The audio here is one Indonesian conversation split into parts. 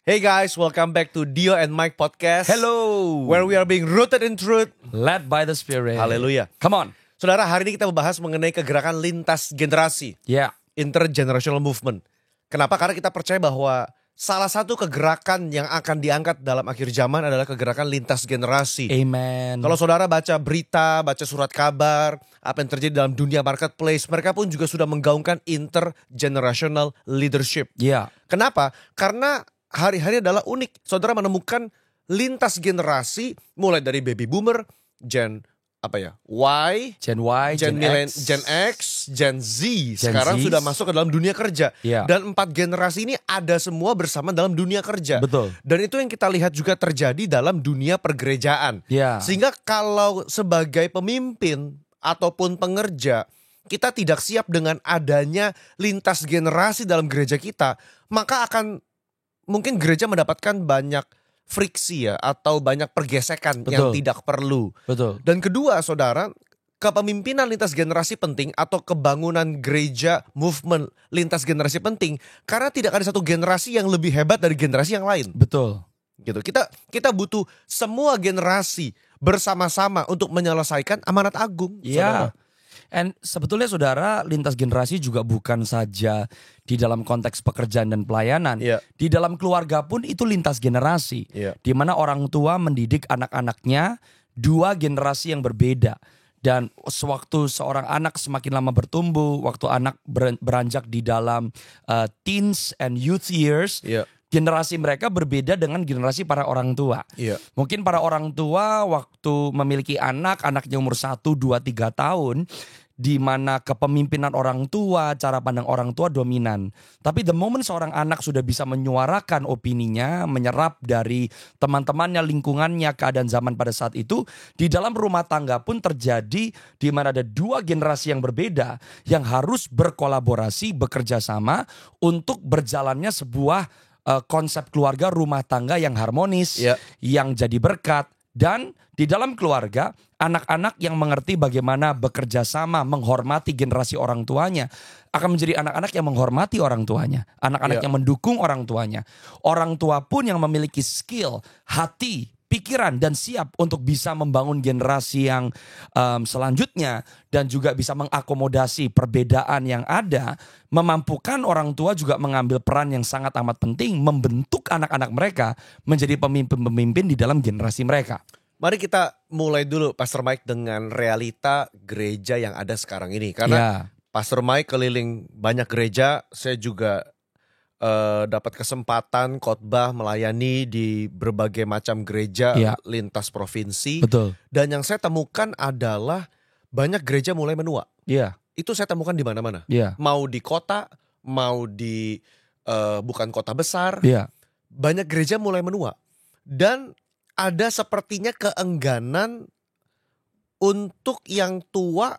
Hey guys, welcome back to Dio and Mike Podcast. Hello. Where we are being rooted in truth. Led by the Spirit. Haleluya. Come on. Saudara, hari ini kita membahas mengenai kegerakan lintas generasi. Yeah. Intergenerational movement. Kenapa? Karena kita percaya bahwa salah satu kegerakan yang akan diangkat dalam akhir zaman adalah kegerakan lintas generasi. Amen. Kalau saudara baca berita, baca surat kabar, apa yang terjadi dalam dunia marketplace, mereka pun juga sudah menggaungkan intergenerational leadership. Yeah. Kenapa? Karena hari-hari adalah unik. Saudara menemukan lintas generasi mulai dari baby boomer, Gen Y, Gen Y, Gen X, Gen Z. Sekarang Z. sudah masuk ke dalam dunia kerja. Yeah. Dan 4 generasi ini ada semua bersama dalam dunia kerja. Betul. Dan itu yang kita lihat juga terjadi dalam dunia pergerejaan. Yeah. Sehingga kalau sebagai pemimpin ataupun pengerja, kita tidak siap dengan adanya lintas generasi dalam gereja kita, maka akan mungkin gereja mendapatkan banyak friksi ya, atau banyak pergesekan yang tidak perlu. Betul. Dan kedua saudara, kepemimpinan lintas generasi penting atau kebangunan gereja movement lintas generasi penting karena tidak ada satu generasi yang lebih hebat dari generasi yang lain. Betul. Gitu. Kita butuh semua generasi bersama-sama untuk menyelesaikan amanat agung. Iya. And sebetulnya saudara, lintas generasi juga bukan saja di dalam konteks pekerjaan dan pelayanan. Iya. Di dalam keluarga pun itu lintas generasi. Iya. Di mana orang tua mendidik anak-anaknya dua generasi yang berbeda. Dan sewaktu seorang anak semakin lama bertumbuh, waktu anak beranjak di dalam teens and youth years, Iya. generasi mereka berbeda dengan generasi para orang tua. Iya. Mungkin para orang tua waktu memiliki anaknya umur 1, 2, 3 tahun, di mana kepemimpinan orang tua, cara pandang orang tua dominan. Tapi the moment seorang anak sudah bisa menyuarakan opininya, menyerap dari teman-temannya, lingkungannya, keadaan zaman pada saat itu, di dalam rumah tangga pun terjadi di mana ada dua generasi yang berbeda yang harus berkolaborasi, bekerja sama untuk berjalannya sebuah konsep keluarga rumah tangga yang harmonis, yang jadi berkat. Dan di dalam keluarga, anak-anak yang mengerti bagaimana bekerja sama, menghormati generasi orang tuanya, akan menjadi anak-anak yang menghormati orang tuanya. Anak-anak yang mendukung orang tuanya. Orang tua pun yang memiliki skill, hati, pikiran dan siap untuk bisa membangun generasi yang selanjutnya. Dan juga bisa mengakomodasi perbedaan yang ada. Memampukan orang tua juga mengambil peran yang sangat amat penting. Membentuk anak-anak mereka menjadi pemimpin-pemimpin di dalam generasi mereka. Mari kita mulai dulu Pastor Mike dengan realita gereja yang ada sekarang ini. Karena Pastor Mike keliling banyak gereja, saya juga dapat kesempatan khotbah melayani di berbagai macam gereja lintas provinsi. Betul. Dan yang saya temukan adalah banyak gereja mulai menua. Iya. Itu saya temukan di mana-mana. Iya. Mau di kota, mau di bukan kota besar. Iya. Banyak gereja mulai menua. Dan ada sepertinya keengganan untuk yang tua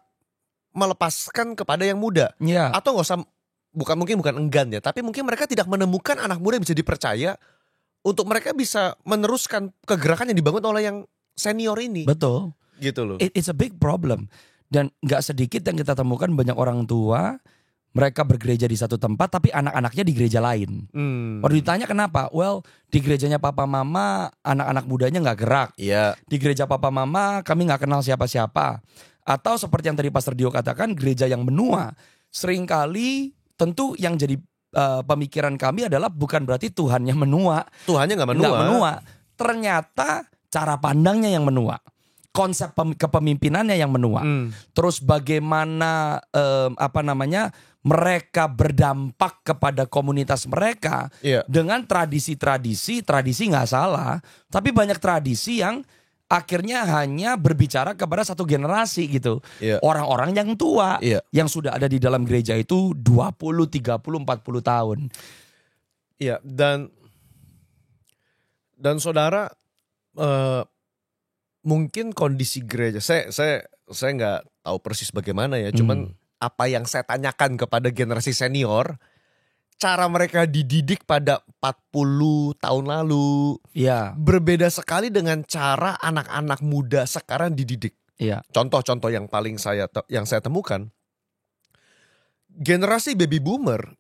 melepaskan kepada yang muda. Iya. Atau nggak usah, mungkin bukan enggan ya, tapi mungkin mereka tidak menemukan anak muda yang bisa dipercaya untuk mereka bisa meneruskan kegerakan yang dibangun oleh yang senior ini. Betul. Gitu loh. It's a big problem. Dan gak sedikit yang kita temukan banyak orang tua, mereka bergereja di satu tempat tapi anak-anaknya di gereja lain. Baru ditanya kenapa? Well, di gerejanya papa mama anak-anak mudanya gak gerak. Iya. Di gereja papa mama kami gak kenal siapa-siapa. Atau seperti yang tadi Pastor Dio katakan, gereja yang menua. Seringkali tentu yang jadi pemikiran kami adalah bukan berarti Tuhannya menua. Tuhannya gak menua. Nggak menua. Ternyata cara pandangnya yang menua. Konsep kepemimpinannya yang menua. Terus bagaimana mereka berdampak kepada komunitas mereka dengan tradisi nggak salah, tapi banyak tradisi yang akhirnya hanya berbicara kepada satu generasi gitu. Orang-orang yang tua yang sudah ada di dalam gereja itu 20, 30, 40 tahun. Iya, dan saudara, mungkin kondisi gereja, saya nggak tahu persis bagaimana ya, cuman apa yang saya tanyakan kepada generasi senior, cara mereka dididik pada 40 tahun lalu berbeda sekali dengan cara anak-anak muda sekarang dididik. Contoh-contoh yang paling saya temukan, generasi baby boomer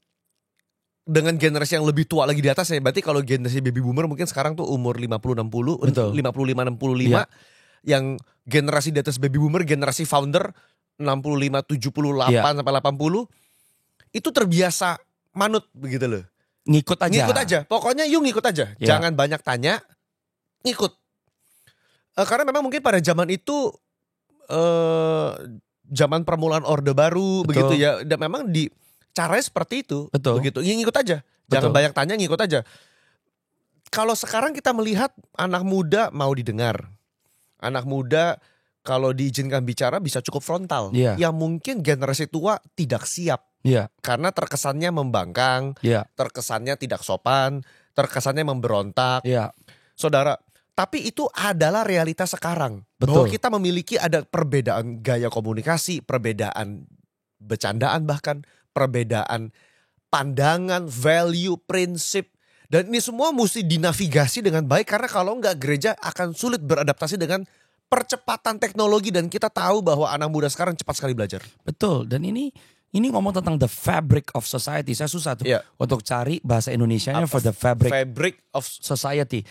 dengan generasi yang lebih tua lagi di atas ya. Berarti kalau generasi baby boomer mungkin sekarang tuh umur 50-60, Betul. 55-65. Iya. Yang generasi di atas baby boomer, generasi founder 65-78 Iya. sampai 80. Itu terbiasa manut begitu loh. Ngikut aja. Ngikut aja. Pokoknya you ngikut aja. Iya. Jangan banyak tanya, ngikut. Karena memang mungkin pada zaman itu zaman permulaan Orde Baru Betul. begitu ya. Dan memang caranya seperti itu. Betul. Begitu. Ya, ngikut aja. Jangan Betul. banyak tanya, ngikut aja. Kalau sekarang kita melihat anak muda mau didengar. Anak muda kalau diizinkan bicara bisa cukup frontal. Iya. Yang mungkin generasi tua tidak siap. Iya. Karena terkesannya membangkang, Iya. terkesannya tidak sopan, terkesannya memberontak. Iya. Saudara, tapi itu adalah realitas sekarang. Betul. Bahwa kita memiliki ada perbedaan gaya komunikasi, perbedaan bercandaan bahkan, perbedaan pandangan, value, prinsip. Dan ini semua mesti dinavigasi dengan baik karena kalau enggak gereja akan sulit beradaptasi dengan percepatan teknologi dan kita tahu bahwa anak muda sekarang cepat sekali belajar. Betul. Dan ini ngomong tentang the fabric of society. Saya susah tuh Iya. untuk cari bahasa Indonesianya for the fabric of society.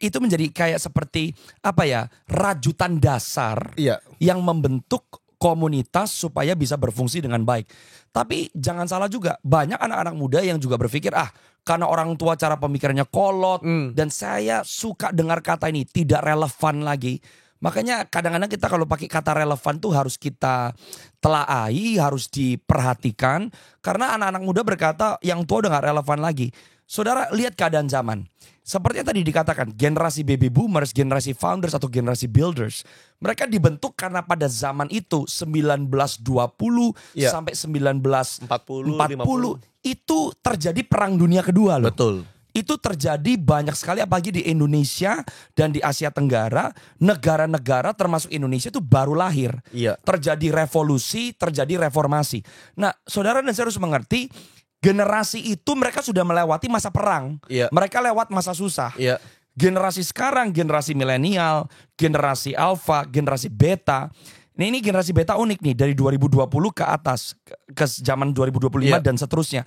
Itu menjadi kayak seperti apa ya, rajutan dasar iya. yang membentuk komunitas supaya bisa berfungsi dengan baik. Tapi jangan salah juga, banyak anak-anak muda yang juga berpikir karena orang tua cara pemikirannya kolot dan saya suka dengar kata ini tidak relevan lagi. Makanya kadang-kadang kita kalau pakai kata relevan tuh harus kita telaahi, harus diperhatikan. Karena anak-anak muda berkata yang tua udah gak relevan lagi. Saudara lihat keadaan zaman. Seperti yang tadi dikatakan, generasi baby boomers, generasi founders atau generasi builders. Mereka dibentuk karena pada zaman itu 1920 Iya. sampai 1940 40, 50. itu terjadi perang dunia kedua loh. Betul. Itu terjadi banyak sekali apalagi di Indonesia dan di Asia Tenggara. Negara-negara termasuk Indonesia itu baru lahir. Iya. Terjadi revolusi, terjadi reformasi. Nah saudara dan saya harus mengerti generasi itu mereka sudah melewati masa perang. Iya. Mereka lewat masa susah. Iya. Generasi sekarang, generasi milenial, generasi alpha, generasi beta. Ini generasi beta unik nih dari 2020 ke atas. Ke zaman 2025 Iya. dan seterusnya.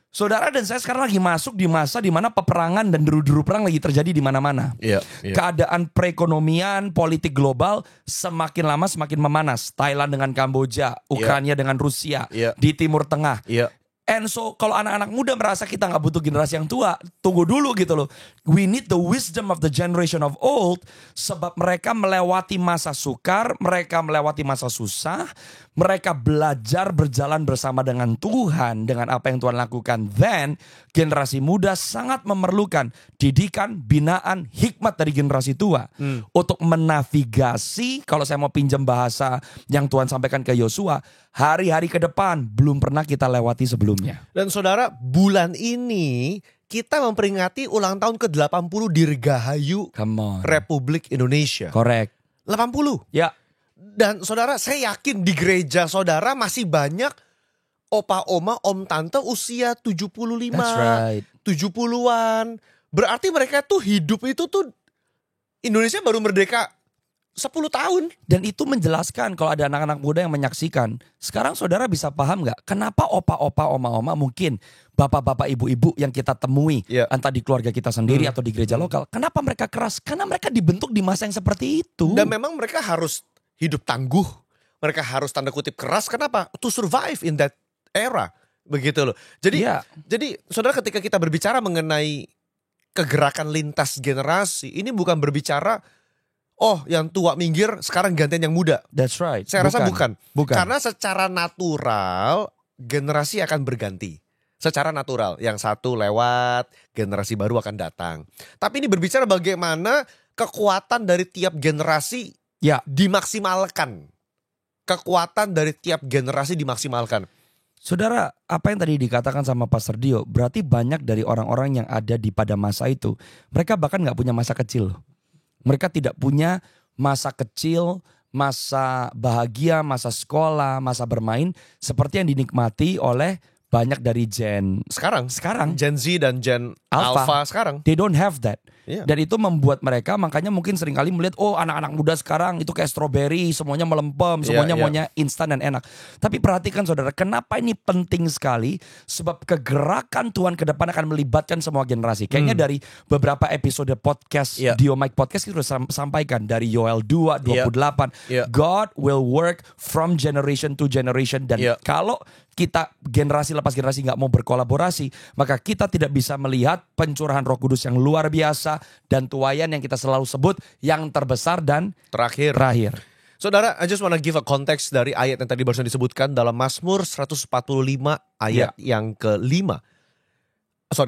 Saudara dan saya sekarang lagi masuk di masa di mana peperangan dan deru-deru perang lagi terjadi di mana-mana. Iya. Iya. Keadaan perekonomian, politik global semakin lama semakin memanas. Thailand dengan Kamboja, Ukraina dengan Rusia, Iya. di Timur Tengah. Iya. And so kalau anak-anak muda merasa kita gak butuh generasi yang tua, tunggu dulu gitu loh. We need the wisdom of the generation of old. Sebab mereka melewati masa sukar, mereka melewati masa susah. Mereka belajar berjalan bersama dengan Tuhan, dengan apa yang Tuhan lakukan. Then generasi muda sangat memerlukan didikan, binaan, hikmat dari generasi tua. Untuk menavigasi, kalau saya mau pinjam bahasa yang Tuhan sampaikan ke Yosua, hari-hari ke depan belum pernah kita lewati sebelumnya. Dan saudara, bulan ini kita memperingati ulang tahun ke-80 Dirgahayu Come on. Republik Indonesia. Correct. 80. Ya. Dan saudara, saya yakin di gereja saudara masih banyak opa oma, om tante usia 75, That's right. 70-an. Berarti mereka tuh hidup itu tuh Indonesia baru merdeka 10 tahun. Dan itu menjelaskan kalau ada anak-anak muda yang menyaksikan. Sekarang saudara bisa paham gak? Kenapa opa-opa, oma-oma mungkin bapak-bapak, ibu-ibu yang kita temui. Iya. Entah di keluarga kita sendiri atau di gereja lokal. Kenapa mereka keras? Karena mereka dibentuk di masa yang seperti itu. Dan memang mereka harus hidup tangguh. Mereka harus tanda kutip keras. Kenapa? To survive in that era. Begitu loh. Jadi, Iya. jadi saudara ketika kita berbicara mengenai kegerakan lintas generasi. Ini bukan berbicara yang tua minggir sekarang gantian yang muda. That's right. Saya rasa bukan. Bukan. Karena secara natural generasi akan berganti. Secara natural. Yang satu lewat, generasi baru akan datang. Tapi ini berbicara bagaimana kekuatan dari tiap generasi Ya. dimaksimalkan. Kekuatan dari tiap generasi dimaksimalkan. Saudara, apa yang tadi dikatakan sama Pastor Dio, berarti banyak dari orang-orang yang ada di pada masa itu, mereka bahkan gak punya masa kecil. Mereka tidak punya masa kecil, masa bahagia, masa sekolah, masa bermain, seperti yang dinikmati oleh banyak dari Gen Sekarang sekarang. Gen Z dan Gen Alpha. Alpha sekarang. They don't have that. Iya. Dan itu membuat mereka makanya mungkin seringkali melihat anak-anak muda sekarang itu kayak strawberry, semuanya melempem, semuanya Iya. maunya instan dan enak. Tapi perhatikan saudara, kenapa ini penting sekali? Sebab kegerakan Tuhan ke depan akan melibatkan semua generasi. Kayaknya dari beberapa episode podcast Iya. Dio Mike Podcast itu sudah sampaikan dari Yoel 2:28. Iya. God will work from generation to generation. Dan Iya. kalau kita generasi lepas generasi nggak mau berkolaborasi, maka kita tidak bisa melihat pencurahan Roh Kudus yang luar biasa dan tuaian yang kita selalu sebut yang terbesar dan Terakhir. Saudara, I just wanna give a context dari ayat yang tadi barusan disebutkan dalam Mazmur 145 ayat yang ke-5.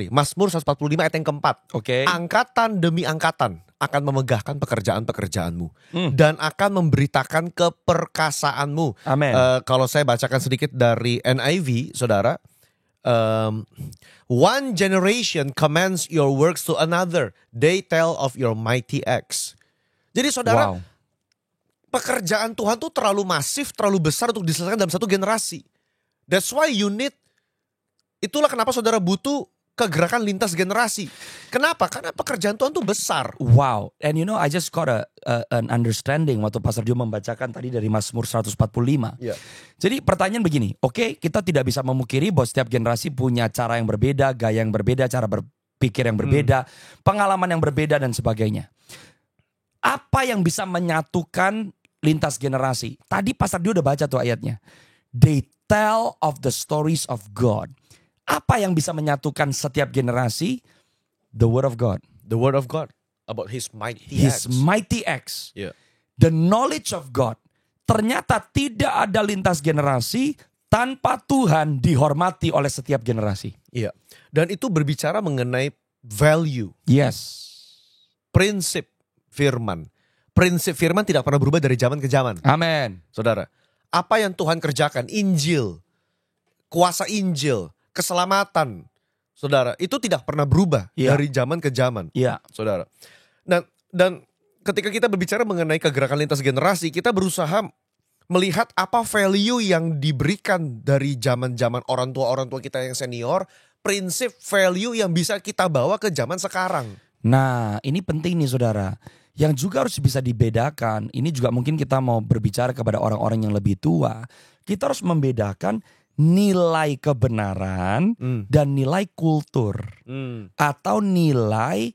Mazmur 145 ayat yang ke-4. Oke. Angkatan demi angkatan akan memegahkan pekerjaan-pekerjaanmu dan akan memberitakan keperkasaanmu. Amin. Kalau saya bacakan sedikit dari NIV, saudara. One generation commands your works to another. They tell of your mighty acts. Jadi saudara, Wow. pekerjaan Tuhan tuh terlalu masif, terlalu besar untuk diselesaikan dalam satu generasi. That's why you need, itulah kenapa saudara butuh kegerakan lintas generasi. Kenapa? Karena pekerjaan Tuhan tuh besar. Wow. And I just got an understanding waktu Pastor Dio membacakan tadi dari Mazmur 145. Iya. Jadi pertanyaan begini, oke, kita tidak bisa memungkiri bahwa setiap generasi punya cara yang berbeda, gaya yang berbeda, cara berpikir yang berbeda, pengalaman yang berbeda dan sebagainya. Apa yang bisa menyatukan lintas generasi? Tadi Pastor Dio udah baca tuh ayatnya. They tell of the stories of God. Apa yang bisa menyatukan setiap generasi? The Word of God. The word of God about His mighty His acts. mighty acts. Yeah. The knowledge of God. Ternyata tidak ada lintas generasi tanpa Tuhan dihormati oleh setiap generasi. Iya. Dan itu berbicara mengenai value, Yes. prinsip firman. Prinsip firman tidak pernah berubah dari zaman ke zaman. Amin. Saudara, apa yang Tuhan kerjakan, Injil, kuasa Injil, keselamatan, saudara, itu tidak pernah berubah dari zaman ke zaman, Iya. saudara. Dan ketika kita berbicara mengenai kegerakan lintas generasi, kita berusaha melihat apa value yang diberikan dari zaman-zaman orang tua kita yang senior, prinsip value yang bisa kita bawa ke zaman sekarang. Nah, ini penting nih saudara. Yang juga harus bisa dibedakan. Ini juga mungkin kita mau berbicara kepada orang-orang yang lebih tua. Kita harus membedakan nilai kebenaran dan nilai kultur. Atau nilai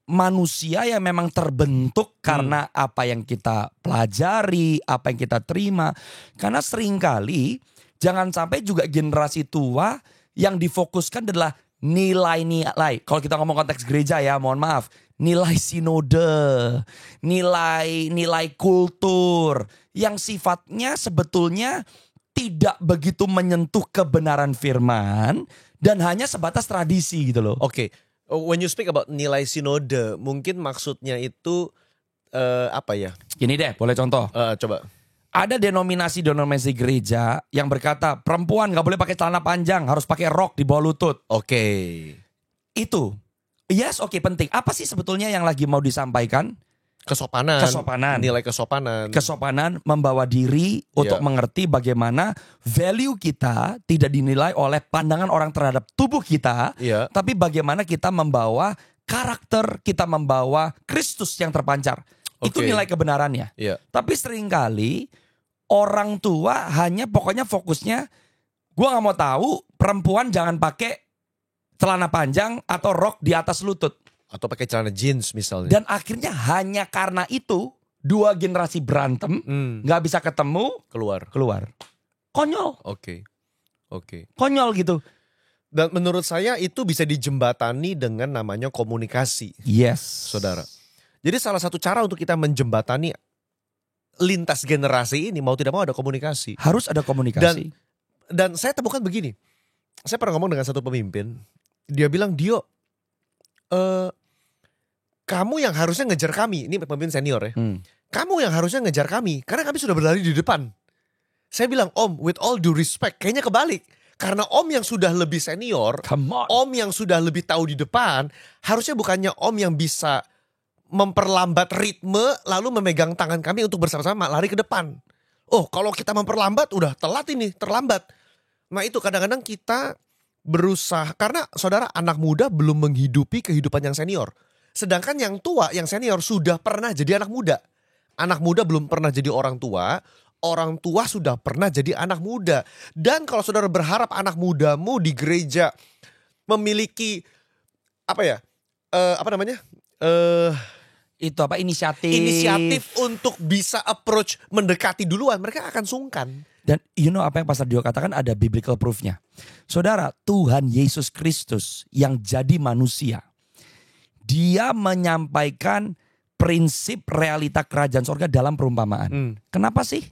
manusia yang memang terbentuk karena apa yang kita pelajari, apa yang kita terima. Karena seringkali jangan sampai juga generasi tua yang difokuskan adalah nilai-nilai. Kalau kita ngomong konteks gereja ya, mohon maaf. Nilai sinode, nilai kultur yang sifatnya sebetulnya tidak begitu menyentuh kebenaran firman dan hanya sebatas tradisi gitu loh. Oke. When you speak about nilai sinode, mungkin maksudnya itu apa ya? Gini deh, boleh contoh. Coba. Ada denominasi gereja yang berkata perempuan gak boleh pakai celana panjang, harus pakai rok di bawah lutut. Oke. Itu, yes, oke, penting. Apa sih sebetulnya yang lagi mau disampaikan? Kesopanan. Nilai kesopanan. Kesopanan membawa diri untuk mengerti bagaimana value kita tidak dinilai oleh pandangan orang terhadap tubuh kita. Tapi bagaimana kita membawa karakter, kita membawa Kristus yang terpancar. Itu nilai kebenarannya. Tapi seringkali orang tua hanya pokoknya fokusnya, gue gak mau tahu perempuan jangan pakai celana panjang atau rok di atas lutut. Atau pakai celana jeans misalnya. Dan akhirnya hanya karena itu dua generasi berantem, nggak bisa ketemu, keluar. Konyol. Oke. Konyol gitu. Dan menurut saya itu bisa dijembatani dengan namanya komunikasi. Yes. Saudara. Jadi salah satu cara untuk kita menjembatani lintas generasi ini mau tidak mau ada komunikasi. Harus ada komunikasi. Dan saya temukan begini. Saya pernah ngomong dengan satu pemimpin. Dia bilang, Dio, kamu yang harusnya ngejar kami. Ini pemimpin senior ya. Kamu yang harusnya ngejar kami. Karena kami sudah berlari di depan. Saya bilang, Om, with all due respect. Kayaknya kebalik. Karena Om yang sudah lebih senior. Om yang sudah lebih tahu di depan. Harusnya bukannya Om yang bisa memperlambat ritme. Lalu memegang tangan kami untuk bersama-sama lari ke depan. Oh, kalau kita memperlambat udah telat ini. Terlambat. Nah itu kadang-kadang kita berusaha. Karena saudara, anak muda belum menghidupi kehidupan yang senior. Sedangkan yang tua, yang senior sudah pernah jadi anak muda. Anak muda belum pernah jadi orang tua sudah pernah jadi anak muda. Dan kalau saudara berharap anak mudamu di gereja memiliki inisiatif untuk bisa approach mendekati duluan, mereka akan sungkan. Dan apa yang Pastor Dio katakan ada biblical proof-nya. Saudara, Tuhan Yesus Kristus yang jadi manusia, dia menyampaikan prinsip realita kerajaan sorga dalam perumpamaan. Kenapa sih?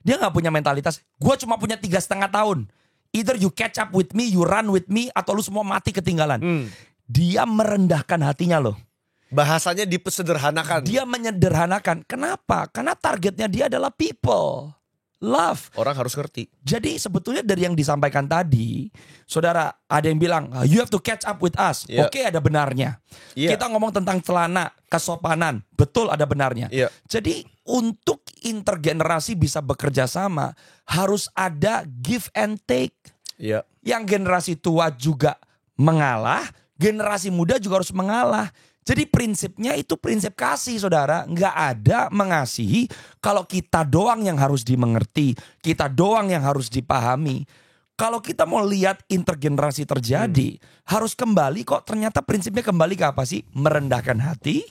Dia gak punya mentalitas, gue cuma punya 3,5 tahun. Either you catch up with me, you run with me, atau lu semua mati ketinggalan. Dia merendahkan hatinya loh. Bahasanya disederhanakan. Dia menyederhanakan. Kenapa? Karena targetnya dia adalah people. Love. Orang harus ngerti. Jadi sebetulnya dari yang disampaikan tadi, saudara, ada yang bilang you have to catch up with us. Yeah. Oke, ada benarnya. Yeah. Kita ngomong tentang celana, kesopanan, betul ada benarnya. Yeah. Jadi untuk intergenerasi bisa bekerja sama, harus ada give and take. Yeah. Yang generasi tua juga mengalah, generasi muda juga harus mengalah. Jadi prinsipnya itu prinsip kasih, saudara. Nggak ada mengasihi kalau kita doang yang harus dimengerti, kita doang yang harus dipahami. Kalau kita mau lihat intergenerasi terjadi, harus kembali kok, ternyata prinsipnya kembali ke apa sih? Merendahkan hati,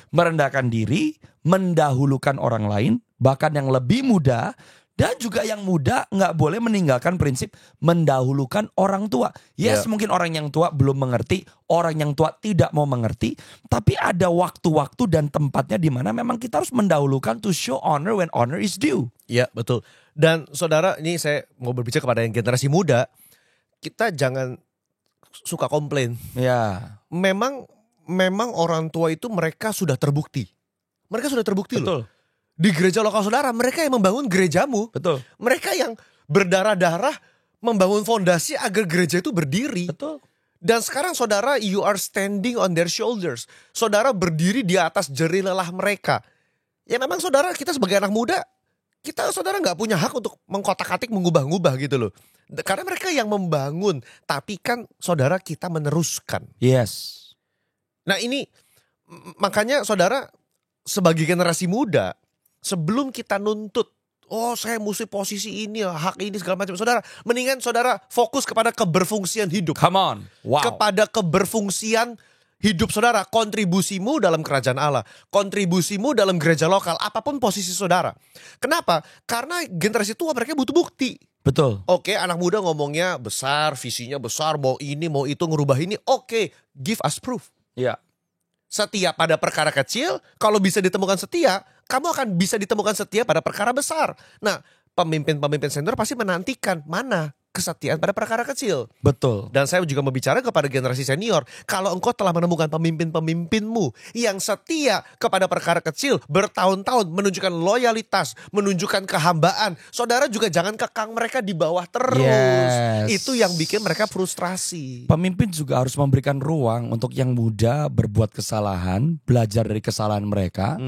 merendahkan diri, mendahulukan orang lain, bahkan yang lebih muda. Dan juga yang muda nggak boleh meninggalkan prinsip mendahulukan orang tua. Yes, mungkin orang yang tua belum mengerti, orang yang tua tidak mau mengerti. Tapi ada waktu-waktu dan tempatnya di mana memang kita harus mendahulukan to show honor when honor is due. Iya, betul. Dan saudara, ini saya mau berbicara kepada yang generasi muda. Kita jangan suka komplain. Ya. Memang orang tua itu mereka sudah terbukti. Mereka sudah terbukti Betul. loh. Di gereja lokal saudara, mereka yang membangun gerejamu. Betul. Mereka yang berdarah-darah membangun fondasi agar gereja itu berdiri. Betul. Dan sekarang saudara, you are standing on their shoulders. Saudara berdiri di atas jerih lelah mereka. Ya memang saudara, kita sebagai anak muda, saudara gak punya hak untuk mengkotak-katik, mengubah-ubah gitu loh. Karena mereka yang membangun. Tapi kan saudara, kita meneruskan. Yes. Nah ini, makanya saudara, sebagai generasi muda, sebelum kita nuntut, oh saya mesti posisi ini, hak ini segala macam. Saudara, mendingan saudara fokus kepada keberfungsian hidup. Come on. Wow. Kepada keberfungsian hidup saudara. Kontribusimu dalam kerajaan Allah. Kontribusimu dalam gereja lokal. Apapun posisi saudara. Kenapa? Karena generasi tua mereka butuh bukti. Betul. Oke, anak muda ngomongnya besar, visinya besar, mau ini, mau itu, ngerubah ini. Oke, give us proof. Ya. Setia pada perkara kecil, kalau bisa ditemukan setia, kamu akan bisa ditemukan setia pada perkara besar. Nah, pemimpin-pemimpin senior pasti menantikan mana kesetiaan pada perkara kecil. Betul. Dan saya juga mau bicara kepada generasi senior, kalau engkau telah menemukan pemimpin-pemimpinmu yang setia kepada perkara kecil, bertahun-tahun menunjukkan loyalitas, menunjukkan kehambaan, saudara juga jangan kekang mereka di bawah terus. Yes. Itu yang bikin mereka frustrasi. Pemimpin juga harus memberikan ruang untuk yang muda berbuat kesalahan, belajar dari kesalahan mereka.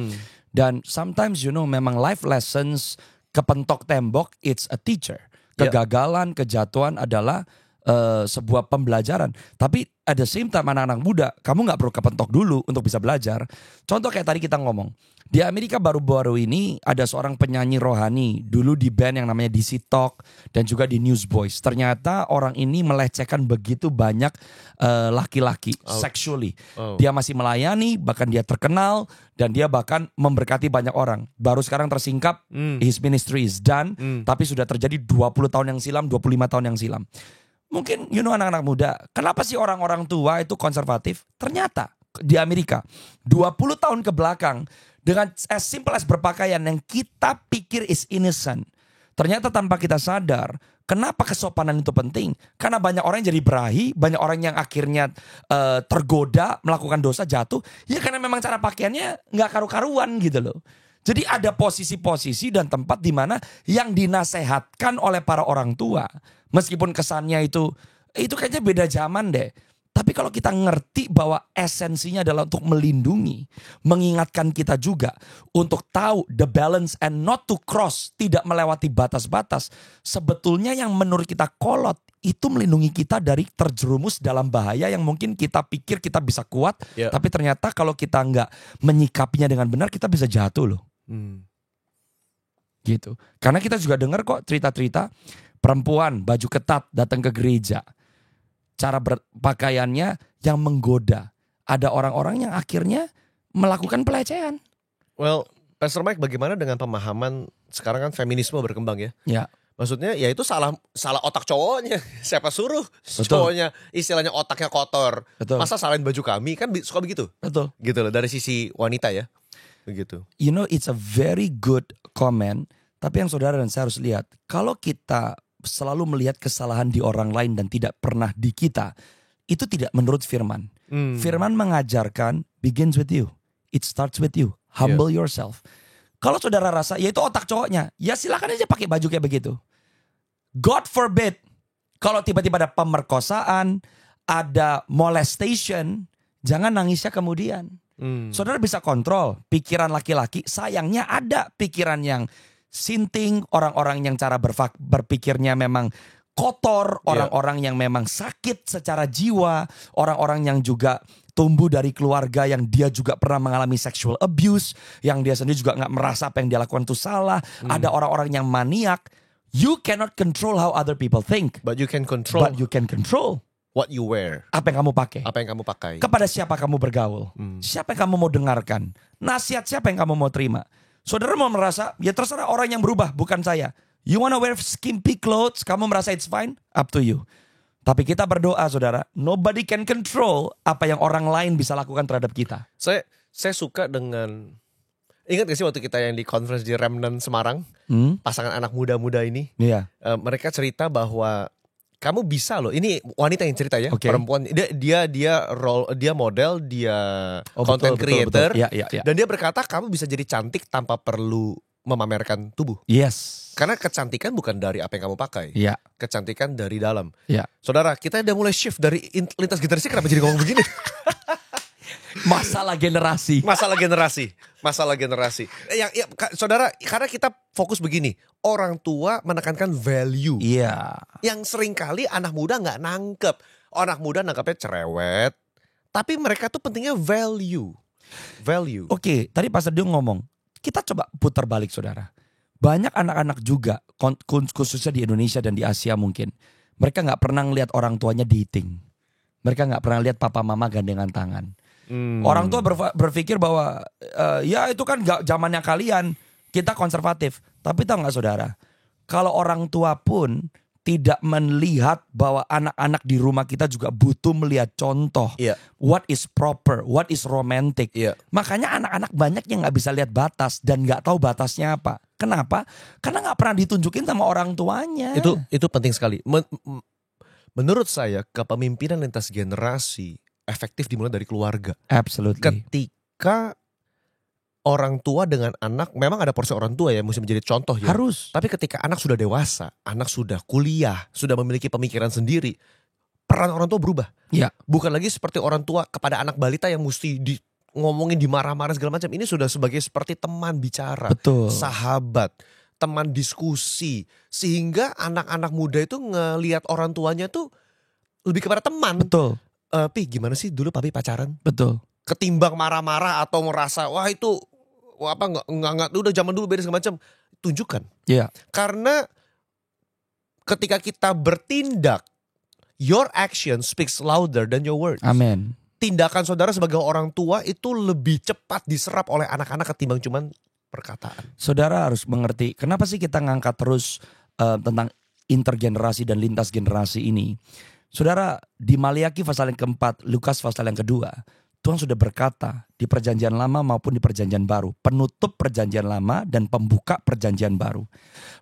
Dan sometimes memang life lessons, kepentok tembok, it's a teacher. Kegagalan, kejatuhan adalah sebuah pembelajaran. Tapi at the same time anak-anak muda, kamu gak perlu kepentok dulu untuk bisa belajar. Contoh kayak tadi kita ngomong. Di Amerika baru-baru ini ada seorang penyanyi rohani. Dulu di band yang namanya DC Talk dan juga di Newsboys. Ternyata orang ini melecehkan begitu banyak laki-laki sexually. Dia masih melayani, bahkan dia terkenal. Dan dia bahkan memberkati banyak orang. Baru sekarang tersingkap, his ministry is done. Tapi sudah terjadi 20 tahun yang silam, 25 tahun yang silam. Mungkin anak-anak muda, kenapa sih orang-orang tua itu konservatif? Ternyata di Amerika 20 tahun ke belakang dengan as simple as berpakaian yang kita pikir is innocent. Ternyata tanpa kita sadar, kenapa kesopanan itu penting? Karena banyak orang yang jadi berahi, banyak orang yang akhirnya tergoda melakukan dosa, jatuh. Ya karena memang cara pakaiannya gak karu-karuan gitu loh. Jadi ada posisi-posisi dan tempat di mana yang dinasehatkan oleh para orang tua. Meskipun kesannya itu kayaknya beda zaman deh. Tapi kalau kita ngerti bahwa esensinya adalah untuk melindungi, mengingatkan kita juga untuk tahu the balance and not to cross, tidak melewati batas-batas. Sebetulnya yang menurut kita kolot itu melindungi kita dari terjerumus dalam bahaya yang mungkin kita pikir kita bisa kuat. Yeah. Tapi ternyata kalau kita nggak menyikapinya dengan benar, kita bisa jatuh loh. Gitu. Karena kita juga dengar kok cerita-cerita perempuan baju ketat datang ke gereja. Cara berpakaiannya yang menggoda. Ada orang-orang yang akhirnya melakukan pelecehan. Well, Pastor Mike, bagaimana dengan pemahaman sekarang kan feminisme berkembang ya? Ya. Maksudnya ya itu salah otak cowoknya. Siapa suruh Betul. cowoknya istilahnya otaknya kotor. Betul. Masa salahin baju kami, kan suka begitu. Betul. Gitu loh, dari sisi wanita ya. Begitu. You know, it's a very good comment. Tapi yang saudara dan saya harus lihat, kalau kita selalu melihat kesalahan di orang lain dan tidak pernah di kita, itu tidak menurut firman. Firman mengajarkan begins with you. It starts with you. Humble yourself. Kalau saudara rasa ya itu otak cowoknya, ya silakan aja pakai baju kayak begitu. God forbid kalau tiba-tiba ada pemerkosaan, ada molestation, jangan nangisnya kemudian. Saudara bisa kontrol pikiran laki-laki. Sayangnya ada pikiran yang sinting, orang-orang yang cara berpikirnya memang kotor, orang-orang yang memang sakit secara jiwa, orang-orang yang juga tumbuh dari keluarga yang dia juga pernah mengalami sexual abuse, yang dia sendiri juga gak merasa apa yang dia lakukan itu salah. Ada orang-orang yang maniak. You cannot control how other people think. But you can control what you wear. Apa yang kamu pakai. Apa yang kamu pakai. Kepada siapa kamu bergaul. Siapa yang kamu mau dengarkan. Nasihat siapa yang kamu mau terima. Saudara mau merasa, ya terserah orang yang berubah, bukan saya. You wanna wear skimpy clothes, kamu merasa it's fine, up to you. Tapi kita berdoa saudara, nobody can control apa yang orang lain bisa lakukan terhadap kita. Saya suka dengan, ingat gak sih waktu kita yang di conference di Remnant Semarang, pasangan anak muda-muda ini, mereka cerita bahwa kamu bisa loh. Ini wanita yang cerita ya, perempuan. Dia model, dia content creator, betul. Ya. Dan dia berkata kamu bisa jadi cantik tanpa perlu memamerkan tubuh. Yes. Karena kecantikan bukan dari apa yang kamu pakai. Ya. Kecantikan dari dalam. Ya. Saudara, kita udah mulai shift dari lintas generasi. Kenapa jadi ngomong begini? Masalah generasi. Saudara, karena kita fokus begini, orang tua menekankan value. Iya. Yang seringkali anak muda nggak nangkep. Anak muda nangkepnya cerewet, tapi mereka tuh pentingnya value. Oke, tadi Pastor Dio ngomong, kita coba putar balik saudara. Banyak anak-anak juga, khususnya di Indonesia dan di Asia mungkin, mereka nggak pernah ngeliat orang tuanya dating. Mereka nggak pernah lihat papa mama gandengan tangan. Orang tua berpikir bahwa ya itu kan gak zamannya kalian, kita konservatif. Tapi tahu gak saudara, kalau orang tua pun tidak melihat bahwa anak-anak di rumah kita juga butuh melihat contoh what is proper, what is romantic. Makanya anak-anak banyak yang gak bisa lihat batas dan gak tahu batasnya apa. Kenapa? Karena gak pernah ditunjukin sama orang tuanya. Itu penting sekali. Menurut saya kepemimpinan lintas generasi efektif dimulai dari keluarga. Absolutely. Ketika orang tua dengan anak, memang ada porsi orang tua ya mesti menjadi contoh ya. Harus. Tapi ketika anak sudah dewasa, anak sudah kuliah, sudah memiliki pemikiran sendiri, peran orang tua berubah. Ya. Bukan lagi seperti orang tua kepada anak balita yang mesti ngomongin dimarah-marah segala macam. Ini sudah sebagai seperti teman bicara, betul, sahabat, teman diskusi, sehingga anak-anak muda itu ngelihat orang tuanya tuh lebih kepada teman. Betul. Pi, gimana sih dulu papi pacaran? Betul. Ketimbang marah-marah atau merasa wah itu apa nggak udah zaman dulu beda segala macam. Tunjukkan. Iya. Karena ketika kita bertindak, your action speaks louder than your words. Amin. Tindakan saudara sebagai orang tua itu lebih cepat diserap oleh anak-anak ketimbang cuman perkataan. Saudara harus mengerti kenapa sih kita ngangkat terus tentang intergenerasi dan lintas generasi ini. Saudara, di Maliaki pasal yang keempat, Lukas pasal yang kedua, Tuhan sudah berkata di perjanjian lama maupun di perjanjian baru, penutup perjanjian lama dan pembuka perjanjian baru,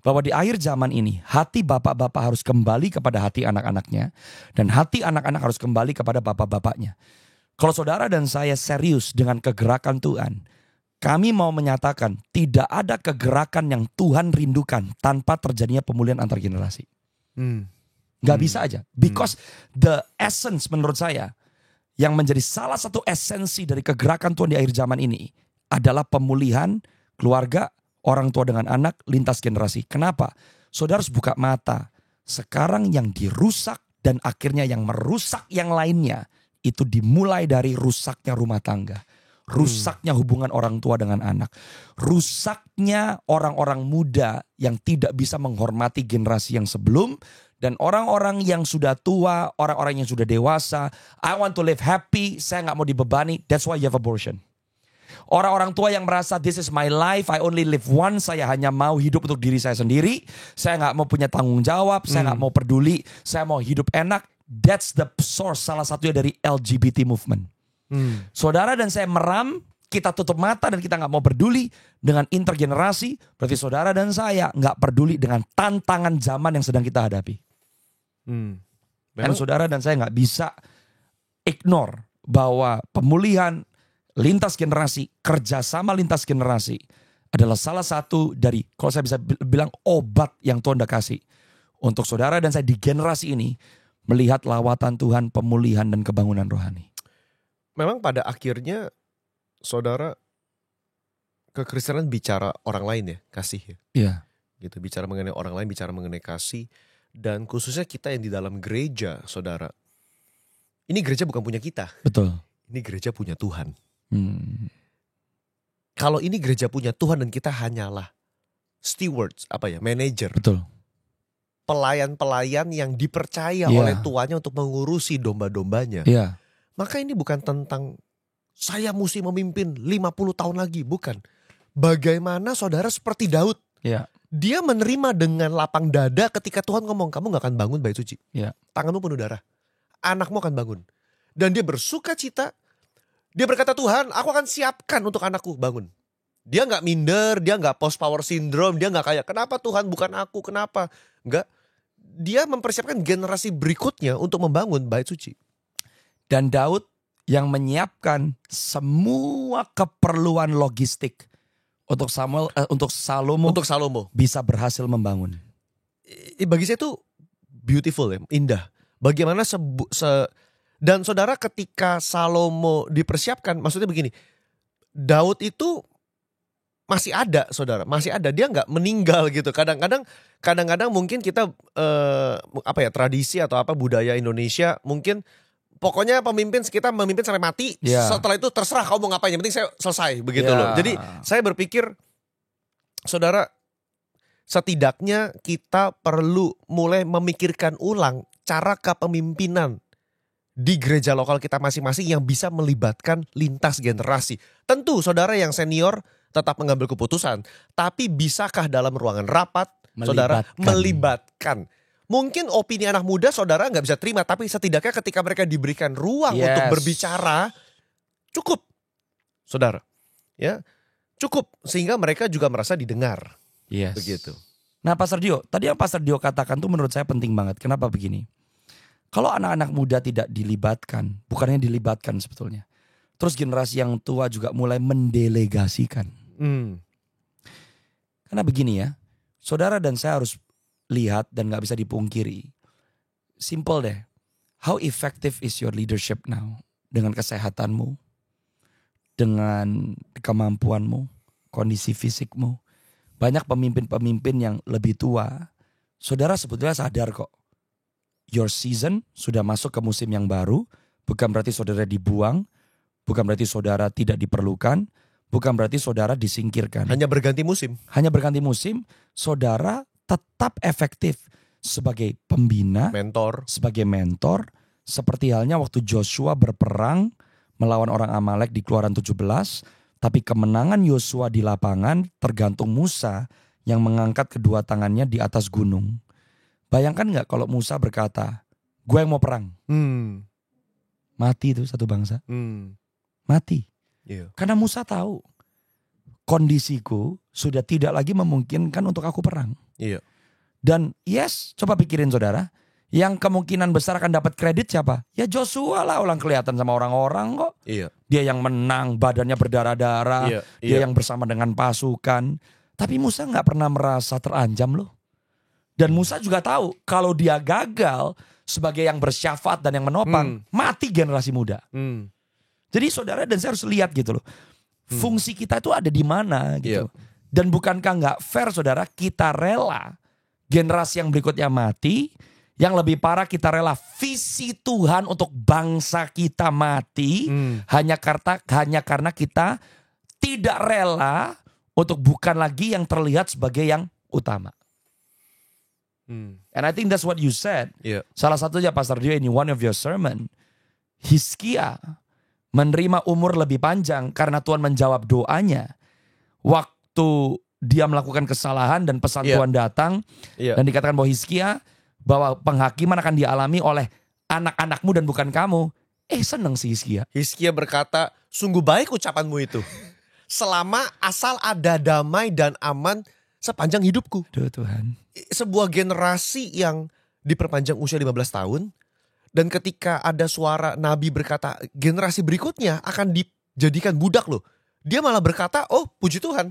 bahwa di akhir zaman ini hati bapak-bapak harus kembali kepada hati anak-anaknya dan hati anak-anak harus kembali kepada bapak-bapaknya. Kalau saudara dan saya serius dengan kegerakan Tuhan, kami mau menyatakan tidak ada kegerakan yang Tuhan rindukan tanpa terjadinya pemulihan antar generasi. Gak bisa aja. Because the essence menurut saya, yang menjadi salah satu esensi dari kegerakan Tuhan di akhir zaman ini adalah pemulihan keluarga, orang tua dengan anak, lintas generasi. Kenapa? Saudara harus buka mata. Sekarang yang dirusak dan akhirnya yang merusak yang lainnya itu dimulai dari rusaknya rumah tangga. Rusaknya hubungan orang tua dengan anak. Rusaknya orang-orang muda yang tidak bisa menghormati generasi yang sebelum. Dan orang-orang yang sudah tua, orang-orang yang sudah dewasa, I want to live happy, saya gak mau dibebani, that's why you have abortion. Orang-orang tua yang merasa this is my life, I only live once, saya hanya mau hidup untuk diri saya sendiri, saya gak mau punya tanggung jawab, saya gak mau peduli, saya mau hidup enak. That's the source salah satunya dari LGBT movement. Saudara dan saya meram, kita tutup mata dan kita gak mau peduli dengan intergenerasi, berarti saudara dan saya gak peduli dengan tantangan zaman yang sedang kita hadapi. Dan saudara dan saya gak bisa ignore bahwa pemulihan lintas generasi, kerjasama lintas generasi adalah salah satu dari, kalau saya bisa bilang, obat yang Tuhan udah kasih untuk saudara dan saya di generasi ini melihat lawatan Tuhan, pemulihan dan kebangunan rohani. Memang pada akhirnya saudara, kekristenan bicara orang lain ya, kasih ya. Iya. Gitu, bicara mengenai orang lain, bicara mengenai kasih. Dan khususnya kita yang di dalam gereja, saudara. Ini gereja bukan punya kita. Betul. Ini gereja punya Tuhan. Kalau ini gereja punya Tuhan dan kita hanyalah stewards, manajer. Betul. Pelayan-pelayan yang dipercaya oleh tuannya untuk mengurusi domba-dombanya. Iya. Maka ini bukan tentang saya mesti memimpin 50 tahun lagi, bukan. Bagaimana saudara seperti Daud. Iya. Dia menerima dengan lapang dada ketika Tuhan ngomong, kamu gak akan bangun bait suci. Iya. Tanganmu penuh darah. Anakmu akan bangun. Dan dia bersuka cita. Dia berkata, Tuhan aku akan siapkan untuk anakku bangun. Dia gak minder, dia gak post power syndrome. Dia gak kayak, kenapa Tuhan bukan aku, kenapa. Enggak. Dia mempersiapkan generasi berikutnya untuk membangun bait suci. Dan Daud yang menyiapkan semua keperluan logistik untuk Salomo bisa berhasil membangun. Bagi saya itu beautiful ya, indah. Bagaimana dan saudara ketika Salomo dipersiapkan, maksudnya begini, Daud itu masih ada, saudara, masih ada. Dia nggak meninggal gitu. Kadang-kadang mungkin kita tradisi atau budaya Indonesia mungkin. Pokoknya kita memimpin sampai mati. Setelah itu terserah kamu mau ngapain. Yang penting saya selesai begitu loh. Jadi saya berpikir, saudara, setidaknya kita perlu mulai memikirkan ulang cara kepemimpinan di gereja lokal kita masing-masing yang bisa melibatkan lintas generasi. Tentu saudara yang senior tetap mengambil keputusan. Tapi bisakah dalam ruangan rapat saudara melibatkan? Mungkin opini anak muda saudara gak bisa terima. Tapi setidaknya ketika mereka diberikan ruang untuk berbicara, cukup. Saudara, ya cukup. Sehingga mereka juga merasa didengar. Begitu. Nah Pastor Dio, tadi yang Pastor Dio katakan tuh menurut saya penting banget. Kenapa begini? Kalau anak-anak muda tidak dilibatkan, bukannya dilibatkan sebetulnya. Terus generasi yang tua juga mulai mendelegasikan. Karena begini ya, saudara dan saya harus lihat dan gak bisa dipungkiri. Simple deh. How effective is your leadership now? Dengan kesehatanmu, dengan kemampuanmu, kondisi fisikmu. Banyak pemimpin-pemimpin yang lebih tua. Saudara sebetulnya sadar kok. Your season sudah masuk ke musim yang baru. Bukan berarti saudara dibuang. Bukan berarti saudara tidak diperlukan. Bukan berarti saudara disingkirkan. Hanya berganti musim. Saudara tetap efektif sebagai pembina, sebagai mentor, seperti halnya waktu Joshua berperang melawan orang Amalek di Keluaran 17, tapi kemenangan Yosua di lapangan tergantung Musa yang mengangkat kedua tangannya di atas gunung. Bayangkan gak kalau Musa berkata, gue yang mau perang. Mati itu satu bangsa. Mati. Karena Musa tahu kondisiku sudah tidak lagi memungkinkan untuk aku perang. Dan coba pikirin saudara, yang kemungkinan besar akan dapat kredit siapa? Ya Joshua lah, orang kelihatan sama orang-orang kok. Dia yang menang, badannya berdarah-darah, dia yang bersama dengan pasukan. Tapi Musa gak pernah merasa terancam loh. Dan Musa juga tahu kalau dia gagal sebagai yang bersyafaat dan yang menopang, mati generasi muda. Jadi saudara dan saya harus lihat gitu loh. Fungsi kita itu ada di mana gitu. Dan bukankah nggak fair saudara, kita rela generasi yang berikutnya mati. Yang lebih parah, kita rela visi Tuhan untuk bangsa kita mati. Hanya karena kita tidak rela untuk bukan lagi yang terlihat sebagai yang utama. And I think that's what you said. Salah satunya Pastor Dio in one of your sermon. Hizkia menerima umur lebih panjang karena Tuhan menjawab doanya. Waktu dia melakukan kesalahan dan pesan Tuhan datang. Dan dikatakan bahwa Hizkia, bahwa penghakiman akan dialami oleh anak-anakmu dan bukan kamu. Seneng sih Hizkia. Hizkia berkata, sungguh baik ucapanmu itu. Selama asal ada damai dan aman sepanjang hidupku. Duh Tuhan. Sebuah generasi yang diperpanjang usia 15 tahun. Dan ketika ada suara Nabi berkata generasi berikutnya akan dijadikan budak loh. Dia malah berkata, oh puji Tuhan.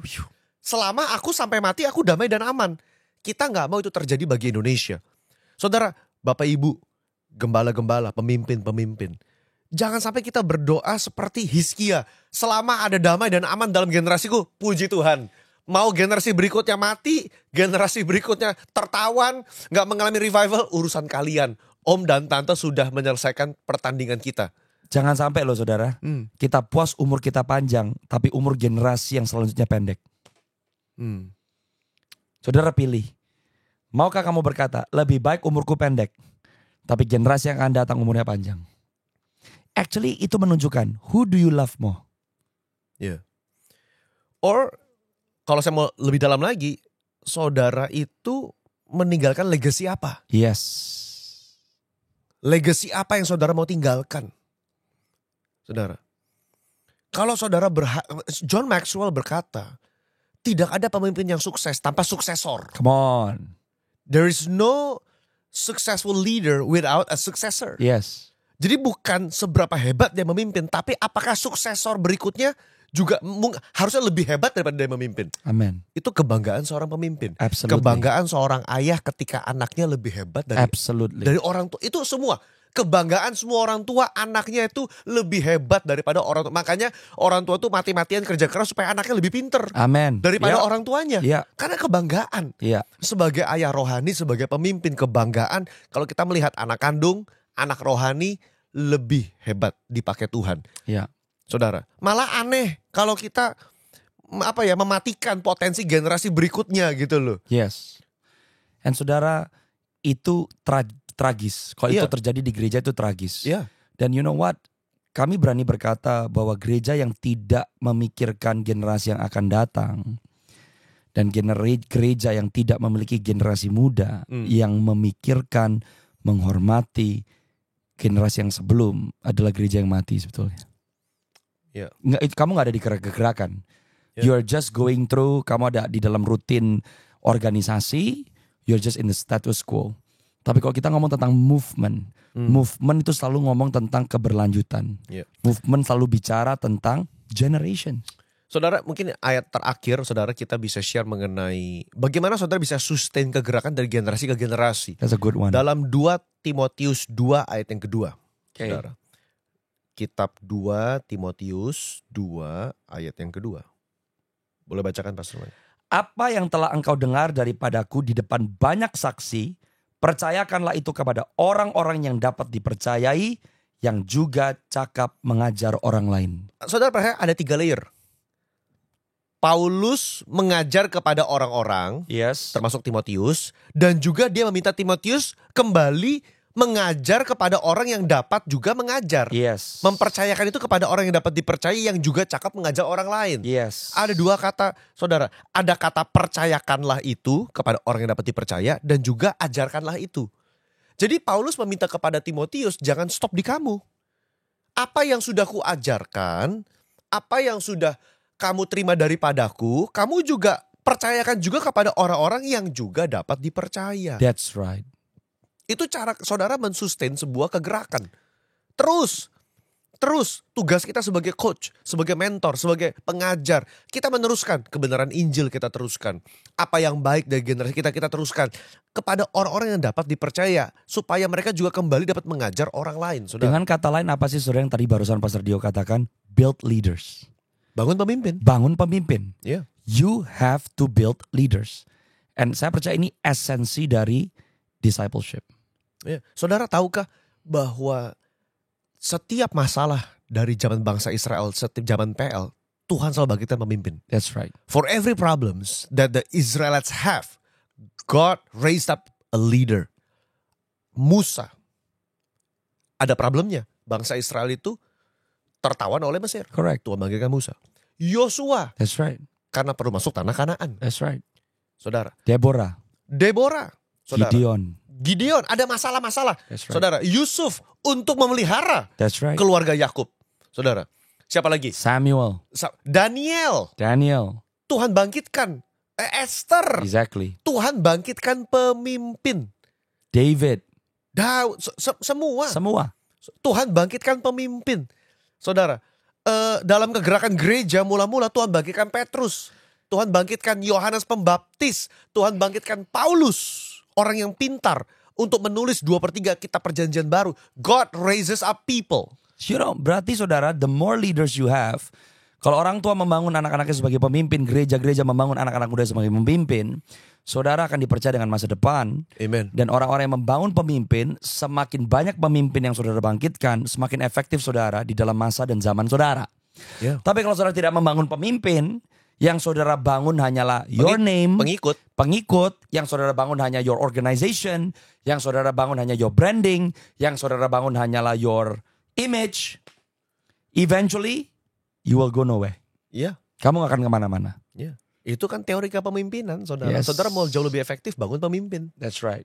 Selama aku sampai mati aku damai dan aman. Kita gak mau itu terjadi bagi Indonesia. Saudara, Bapak Ibu, gembala-gembala, pemimpin-pemimpin. Jangan sampai kita berdoa seperti Hizkia. Selama ada damai dan aman dalam generasiku, puji Tuhan. Mau generasi berikutnya mati, generasi berikutnya tertawan, gak mengalami revival, urusan kalian. Om dan tante sudah menyelesaikan pertandingan kita. Jangan sampai loh saudara, kita puas umur kita panjang, tapi umur generasi yang selanjutnya pendek. Saudara pilih. Maukah kamu berkata, lebih baik umurku pendek, tapi generasi yang akan datang umurnya panjang? Actually itu menunjukkan, who do you love more? Or kalau saya mau lebih dalam lagi, saudara itu meninggalkan legacy apa? Yes. Legacy apa yang saudara mau tinggalkan? Saudara. Kalau saudara John Maxwell berkata, tidak ada pemimpin yang sukses tanpa suksesor. Come on. There is no successful leader without a successor. Yes. Jadi bukan seberapa hebat dia memimpin, tapi apakah suksesor berikutnya juga harusnya lebih hebat daripada dia memimpin. Amen. Itu kebanggaan seorang pemimpin. Absolutely. Kebanggaan seorang ayah ketika anaknya lebih hebat dari orang tua. Itu semua. Kebanggaan semua orang tua, anaknya itu lebih hebat daripada orang tua. Makanya orang tua itu mati-matian kerja keras supaya anaknya lebih pinter. Amen. Daripada orang tuanya. Karena kebanggaan. Yeah. Sebagai ayah rohani, sebagai pemimpin, kebanggaan. Kalau kita melihat anak kandung, anak rohani lebih hebat dipakai Tuhan. Yeah. Saudara, malah aneh kalau kita mematikan potensi generasi berikutnya gitu loh. Yes. And saudara, itu tragis. Kalau itu terjadi di gereja itu tragis. Dan you know what? Kami berani berkata bahwa gereja yang tidak memikirkan generasi yang akan datang, dan gereja yang tidak memiliki generasi muda yang memikirkan, menghormati generasi yang sebelum adalah gereja yang mati sebetulnya. Kamu gak ada di gerakan. You're just going through, kamu ada di dalam rutin organisasi, you're just in the status quo. Tapi kalau kita ngomong tentang movement, movement itu selalu ngomong tentang keberlanjutan. Movement selalu bicara tentang generation. Saudara, mungkin ayat terakhir saudara kita bisa share mengenai bagaimana saudara bisa sustain kegerakan dari generasi ke generasi. That's a good one. Dalam 2 Timotius 2 ayat yang kedua. Saudara. Kitab 2 Timotius 2 ayat yang kedua. Boleh bacakan Pastor Mike? Apa yang telah engkau dengar daripadaku di depan banyak saksi, percayakanlah itu kepada orang-orang yang dapat dipercayai, yang juga cakap mengajar orang lain. Saudara perhatikan ada 3 layer. Paulus mengajar kepada orang-orang, termasuk Timotius, dan juga dia meminta Timotius kembali mengajar kepada orang yang dapat juga mengajar. Mempercayakan itu kepada orang yang dapat dipercayai, yang juga cakap mengajar orang lain. Ada 2 kata, saudara. Ada kata percayakanlah itu kepada orang yang dapat dipercaya, dan juga ajarkanlah itu. Jadi Paulus meminta kepada Timotius, jangan stop di kamu. Apa yang sudah kuajarkan, apa yang sudah kamu terima daripadaku, kamu juga percayakan juga kepada orang-orang yang juga dapat dipercaya. That's right. Itu cara saudara mensustain sebuah kegerakan. Terus, Terus tugas kita sebagai coach, sebagai mentor, sebagai pengajar, kita meneruskan kebenaran Injil, kita teruskan. Apa yang baik dari generasi kita, kita teruskan kepada orang-orang yang dapat dipercaya supaya mereka juga kembali dapat mengajar orang lain. Saudara. Dengan kata lain apa sih saudara yang tadi barusan Pastor Dio katakan? Build leaders. Bangun pemimpin. Bangun pemimpin. Yeah. You have to build leaders. And saya percaya ini esensi dari discipleship. Yeah. Saudara tahukah bahwa setiap masalah dari zaman bangsa Israel, setiap zaman PL, Tuhan selalu bangkitkan pemimpin. That's right. For every problems that the Israelites have, God raised up a leader. Musa. Ada problemnya. Bangsa Israel itu tertawan oleh Mesir. Correct. Tuhan bangkitkan Musa. Yosua. That's right. Karena perlu masuk tanah Kanaan. That's right. Saudara. Deborah. Saudara. Gideon. Ada masalah-masalah. That's right. Saudara. Yusuf untuk memelihara That's right. keluarga Yakub. Saudara. Siapa lagi? Samuel. Daniel. Tuhan bangkitkan. Esther. Exactly. Tuhan bangkitkan pemimpin. David. Daud. Semua. Tuhan bangkitkan pemimpin. Saudara. Dalam kegerakan gereja mula-mula Tuhan bangkitkan Petrus. Tuhan bangkitkan Yohanes Pembaptis. Tuhan bangkitkan Paulus. Orang yang pintar untuk menulis 2/3 kitab perjanjian baru. God raises up people. You know, berarti saudara, the more leaders you have, kalau orang tua membangun anak-anaknya sebagai pemimpin, gereja-gereja membangun anak-anak muda sebagai pemimpin, saudara akan dipercaya dengan masa depan. Amen. Dan orang-orang yang membangun pemimpin, semakin banyak pemimpin yang saudara bangkitkan, semakin efektif saudara di dalam masa dan zaman saudara. Yeah. Tapi kalau saudara tidak membangun pemimpin, yang saudara bangun hanyalah your name, pengikut, yang saudara bangun hanya your organization, yang saudara bangun hanya your branding, yang saudara bangun hanyalah your image, eventually you will go nowhere. Iya. Kamu gak akan kemana-mana. Iya. Itu kan teori kepemimpinan, saudara. Yes. Saudara mau jauh lebih efektif, bangun pemimpin. That's right.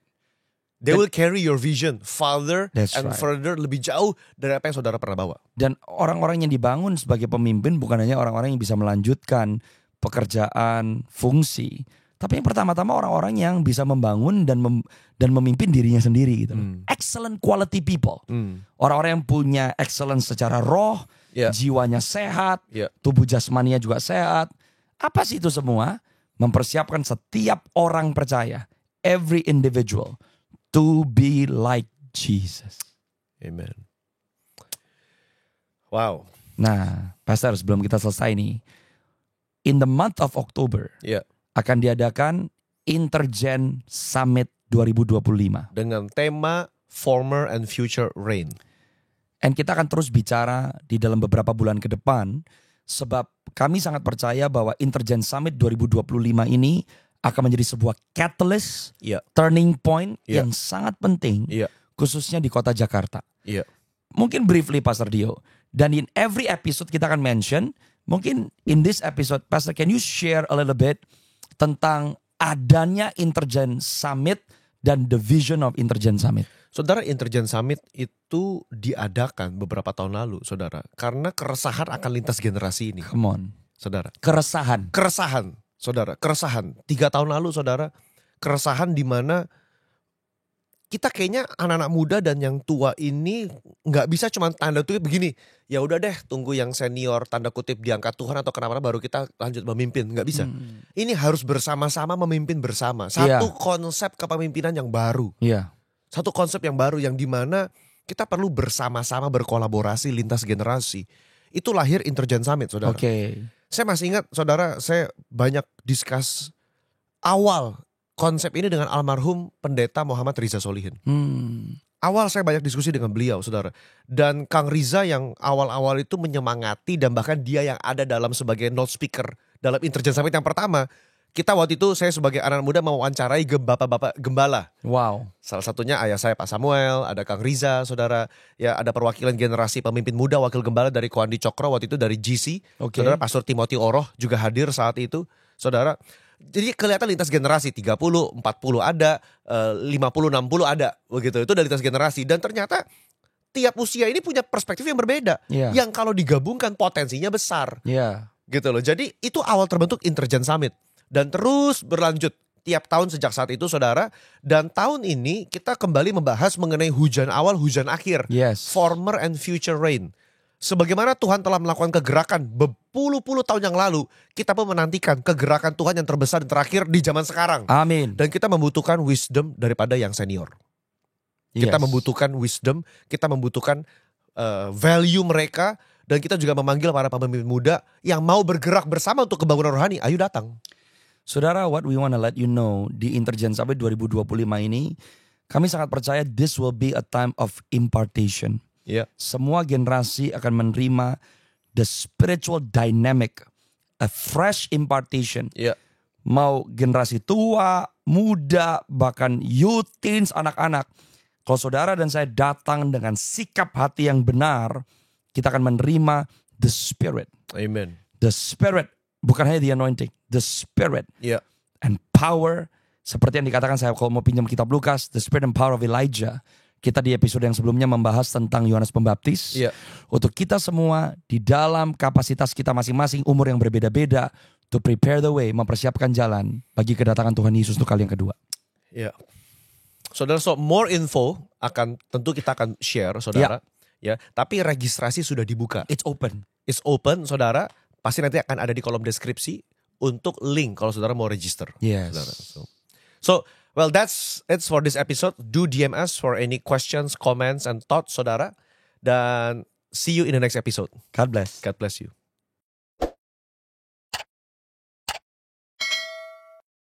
They will carry your vision farther That's and right. further, lebih jauh dari apa yang saudara pernah bawa. Dan orang-orang yang dibangun sebagai pemimpin bukan hanya orang-orang yang bisa melanjutkan pekerjaan, fungsi. Tapi yang pertama-tama orang-orang yang bisa membangun dan memimpin dirinya sendiri gitu. Excellent quality people. Orang-orang yang punya excellence secara roh, Yeah. jiwanya sehat, Yeah. tubuh jasmaninya juga sehat. Apa sih itu semua? Mempersiapkan setiap orang percaya, every individual, to be like Jesus. Amen. Wow. Nah, Pastor, sebelum kita selesai nih, in the month of October, Ya. akan diadakan Intergen Summit 2025. Dengan tema Former and Future Reign. And kita akan terus bicara di dalam beberapa bulan ke depan, sebab kami sangat percaya bahwa Intergen Summit 2025 ini akan menjadi sebuah catalyst, Iya. turning point Iya. yang sangat penting, Iya. khususnya di kota Jakarta. Iya. Mungkin briefly Pastor Dio, dan in every episode kita akan mention, mungkin in this episode, Pastor, can you share a little bit tentang adanya Intergen Summit dan the vision of Intergen Summit? Saudara, Intergen Summit itu diadakan beberapa tahun lalu, saudara. Karena keresahan akan lintas generasi ini, Come on. saudara. Keresahan. Saudara. Keresahan. 3 tahun lalu, saudara. Keresahan di mana kita kayaknya anak-anak muda dan yang tua ini nggak bisa cuma tanda kutip begini. Ya udah deh, tunggu yang senior tanda kutip diangkat Tuhan atau kenapa baru kita lanjut memimpin. Nggak bisa. Ini harus bersama-sama memimpin bersama. Satu konsep kepemimpinan yang baru. Iya. Satu konsep yang baru yang dimana kita perlu bersama-sama berkolaborasi lintas generasi. Itu lahir Intergen Summit, saudara. Oke. Saya masih ingat, saudara, saya banyak discuss awal konsep ini dengan almarhum pendeta Muhammad Riza Solihin. Awal saya banyak diskusi dengan beliau, saudara. Dan Kang Riza yang awal-awal itu menyemangati dan bahkan dia yang ada dalam sebagai note speaker dalam Intergen Summit yang pertama. Kita waktu itu saya sebagai anak muda mewawancarai bapak-bapak gembala. Wow. Salah satunya ayah saya Pak Samuel, ada Kang Riza, saudara. Ya ada perwakilan generasi pemimpin muda, wakil gembala dari Koandi Cokro waktu itu dari GC. Oke. Saudara Pastor Timothy Oroh juga hadir saat itu, saudara. Jadi kelihatan lintas generasi 30, 40 ada, 50, 60 ada, begitu. Itu dari lintas generasi dan ternyata tiap usia ini punya perspektif yang berbeda. Iya. Yang kalau digabungkan potensinya besar. Iya. Gitu loh. Jadi itu awal terbentuk Intergen Summit. Dan terus berlanjut tiap tahun sejak saat itu, saudara. Dan tahun ini kita kembali membahas mengenai hujan awal, hujan akhir. Yes. Former and future rain. Sebagaimana Tuhan telah melakukan kegerakan berpuluh-puluh tahun yang lalu, kita pun menantikan kegerakan Tuhan yang terbesar dan terakhir di zaman sekarang. Amin. Dan kita membutuhkan wisdom daripada yang senior. Kita Yes. membutuhkan wisdom, kita membutuhkan value mereka, dan kita juga memanggil para pemimpin muda yang mau bergerak bersama untuk kebangunan rohani. Ayo datang. Saudara, what we want to let you know di Intergen sampai 2025 ini, kami sangat percaya this will be a time of impartation. Ya, Semua generasi akan menerima the spiritual dynamic, a fresh impartation. ya, Mau generasi tua, muda, bahkan youth, teens, anak-anak. Kalau saudara dan saya datang dengan sikap hati yang benar, kita akan menerima the Spirit. amen. The Spirit, bukan hanya the anointing, the Spirit Ya, and power. Seperti yang dikatakan saya kalau mau pinjam kitab Lukas, the Spirit and power of Elijah. Kita di episode yang sebelumnya membahas tentang Yohanes Pembaptis. ya, Untuk kita semua di dalam kapasitas kita masing-masing, umur yang berbeda-beda, to prepare the way, mempersiapkan jalan bagi kedatangan Tuhan Yesus untuk kali yang kedua. ya. Saudara, so more info tentu kita akan share, saudara. Ya, tapi registrasi sudah dibuka. It's open. It's open, saudara. Pasti nanti akan ada di kolom deskripsi untuk link kalau saudara mau register. Yes. Saudara. So, well, that's it for this episode. Do DM us for any questions, comments, and thoughts, saudara. Dan see you in the next episode. God bless. God bless you.